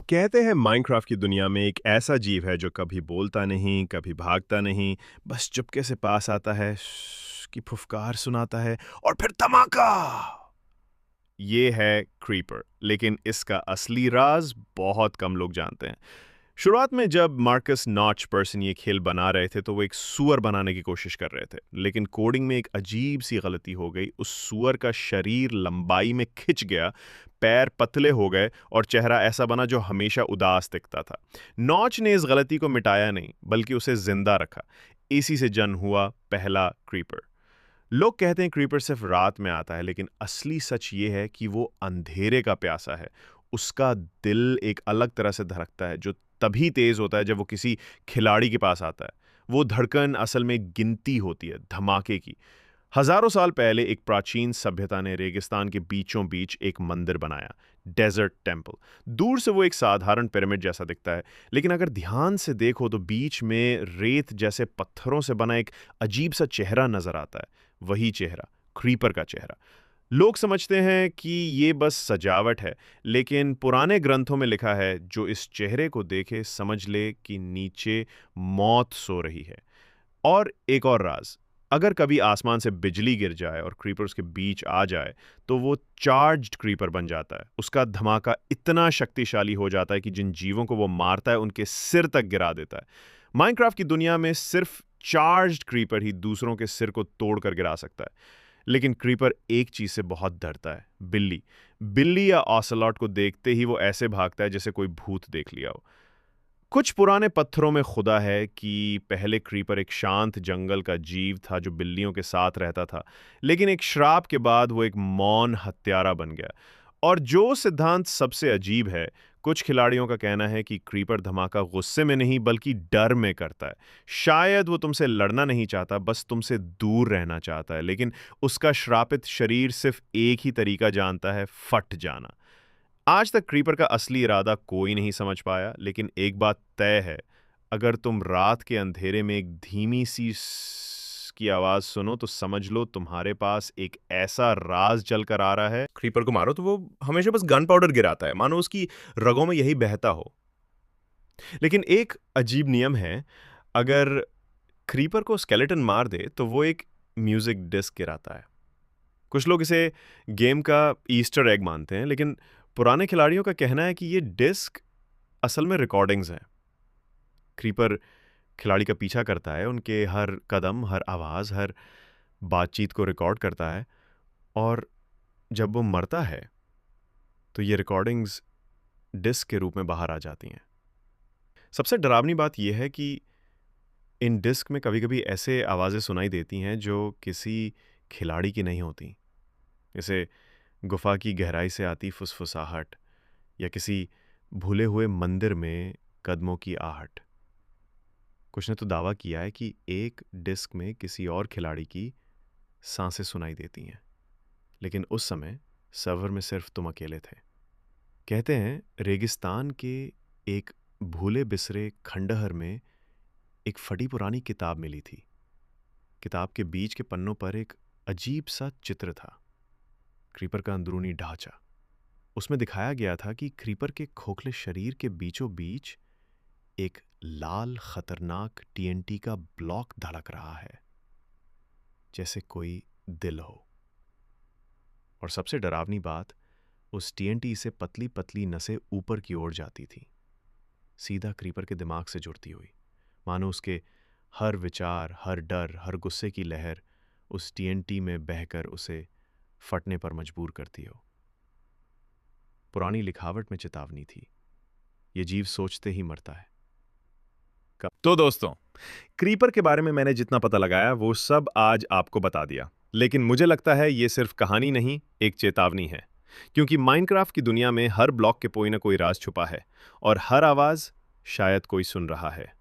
कहते हैं माइनक्राफ्ट की दुनिया में एक ऐसा जीव है जो कभी बोलता नहीं, कभी भागता नहीं, बस चुपके से पास आता है, की फुफकार सुनाता है और फिर धमाका। ये है क्रीपर, लेकिन इसका असली राज बहुत कम लोग जानते हैं। शुरुआत में जब मार्कस नॉच पर्सन ये खेल बना रहे थे तो वो एक सुअर बनाने की कोशिश कर रहे थे, लेकिन कोडिंग में एक अजीब सी गलती हो गई। उस सुअर का शरीर लंबाई में खिंच गया, पैर पतले हो गए और चेहरा ऐसा बना जो हमेशा उदास दिखता था। नॉच ने इस गलती को मिटाया नहीं, बल्कि उसे जिंदा रखा। इसी से जन्म हुआ पहला क्रीपर। लोग कहते हैं क्रीपर सिर्फ रात में आता है, लेकिन असली सच ये है कि वो अंधेरे का प्यासा है। उसका दिल एक अलग तरह से धड़कता है, जो तभी तेज होता है जब वो किसी खिलाड़ी के पास आता है। वो धड़कन असल में गिनती होती है, धमाके की। हजारों साल पहले एक प्राचीन सभ्यता ने रेगिस्तान के बीचों बीच एक मंदिर बनाया, डेजर्ट टेम्पल। दूर से वो एक साधारण पिरामिड जैसा दिखता है, लेकिन अगर ध्यान से देखो तो बीच में रेत जैसे पत्थरों से बना एक अजीब सा चेहरा नजर आता है। वही चेहरा, क्रीपर का चेहरा। लोग समझते हैं कि ये बस सजावट है, लेकिन पुराने ग्रंथों में लिखा है, जो इस चेहरे को देखे समझ ले कि नीचे मौत सो रही है। और एक और राज, अगर कभी आसमान से बिजली गिर जाए और क्रीपर उसके बीच आ जाए तो वो चार्ज्ड क्रीपर बन जाता है। उसका धमाका इतना शक्तिशाली हो जाता है कि जिन जीवों को वो मारता है उनके सिर तक गिरा देता है। माइनक्राफ्ट की दुनिया में सिर्फ चार्ज्ड क्रीपर ही दूसरों के सिर को तोड़कर गिरा सकता है। लेकिन क्रीपर एक चीज से बहुत डरता है, बिल्ली। बिल्ली या ऑसलॉट को देखते ही वो ऐसे भागता है जैसे कोई भूत देख लिया हो। कुछ पुराने पत्थरों में खुदा है कि पहले क्रीपर एक शांत जंगल का जीव था जो बिल्लियों के साथ रहता था, लेकिन एक श्राप के बाद वो एक मौन हत्यारा बन गया। और जो सिद्धांत सबसे अजीब है, कुछ खिलाड़ियों का कहना है कि क्रीपर धमाका गुस्से में नहीं बल्कि डर में करता है। शायद वो तुमसे लड़ना नहीं चाहता, बस तुमसे दूर रहना चाहता है, लेकिन उसका श्रापित शरीर सिर्फ एक ही तरीका जानता है, फट जाना। आज तक क्रीपर का असली इरादा कोई नहीं समझ पाया, लेकिन एक बात तय है, अगर तुम रात के अंधेरे में एक धीमी सी की आवाज सुनो तो समझ लो तुम्हारे पास एक ऐसा राज जल कर आ रहा है। क्रीपर को मारो तो वो हमेशा बस गन पाउडर गिराता है, मानो उसकी रगों में यही बहता हो। लेकिन एक अजीब नियम है, अगर क्रीपर को स्केलेटन मार दे तो वो एक म्यूजिक डिस्क गिराता है। कुछ लोग इसे गेम का ईस्टर एग मानते हैं, लेकिन पुराने खिलाड़ियों का कहना है कि ये डिस्क असल में रिकॉर्डिंग्स हैं। क्रीपर खिलाड़ी का पीछा करता है, उनके हर कदम, हर आवाज़, हर बातचीत को रिकॉर्ड करता है, और जब वो मरता है तो ये रिकॉर्डिंग्स डिस्क के रूप में बाहर आ जाती हैं। सबसे डरावनी बात यह है कि इन डिस्क में कभी-कभी ऐसे आवाज़ें सुनाई देती हैं जो किसी खिलाड़ी की नहीं होती। जैसे गुफा की गहराई से आती फुसफुसाहट, या किसी भूले हुए मंदिर में कदमों की आहट। कुछ ने तो दावा किया है कि एक डिस्क में किसी और खिलाड़ी की सांसें सुनाई देती हैं, लेकिन उस समय सर्वर में सिर्फ तुम अकेले थे। कहते हैं रेगिस्तान के एक भूले बिसरे खंडहर में एक फटी पुरानी किताब मिली थी। किताब के बीच के पन्नों पर एक अजीब सा चित्र था, क्रीपर का अंदरूनी ढांचा। उसमें दिखाया गया था कि क्रीपर के खोखले शरीर के बीचों बीच एक लाल खतरनाक टीएनटी का ब्लॉक धड़क रहा है, जैसे कोई दिल हो। और सबसे डरावनी बात, उस टीएनटी से पतली पतली नसें ऊपर की ओर जाती थी, सीधा क्रीपर के दिमाग से जुड़ती हुई, मानो उसके हर विचार, हर डर, हर गुस्से की लहर उस टीएनटी में बहकर उसे फटने पर मजबूर करती हो। पुरानी लिखावट में चेतावनी थी, यह जीव सोचते ही मरता है। तो दोस्तों, क्रीपर के बारे में मैंने जितना पता लगाया वो सब आज आपको बता दिया, लेकिन मुझे लगता है ये सिर्फ कहानी नहीं, एक चेतावनी है। क्योंकि माइनक्राफ्ट की दुनिया में हर ब्लॉक के कोई ना कोई राज छुपा है, और हर आवाज शायद कोई सुन रहा है।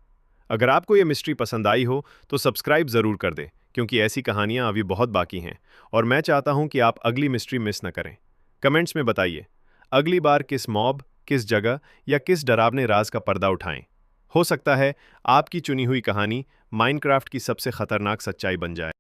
अगर आपको ये मिस्ट्री पसंद आई हो तो सब्सक्राइब जरूर कर दें, क्योंकि ऐसी कहानियां अभी बहुत बाकी हैं, और मैं चाहता हूं कि आप अगली मिस्ट्री मिस न करें। कमेंट्स में बताइए, अगली बार किस मॉब, किस जगह या किस डरावने राज का पर्दा उठाएं। हो सकता है आपकी चुनी हुई कहानी माइनक्राफ्ट की सबसे खतरनाक सच्चाई बन जाए।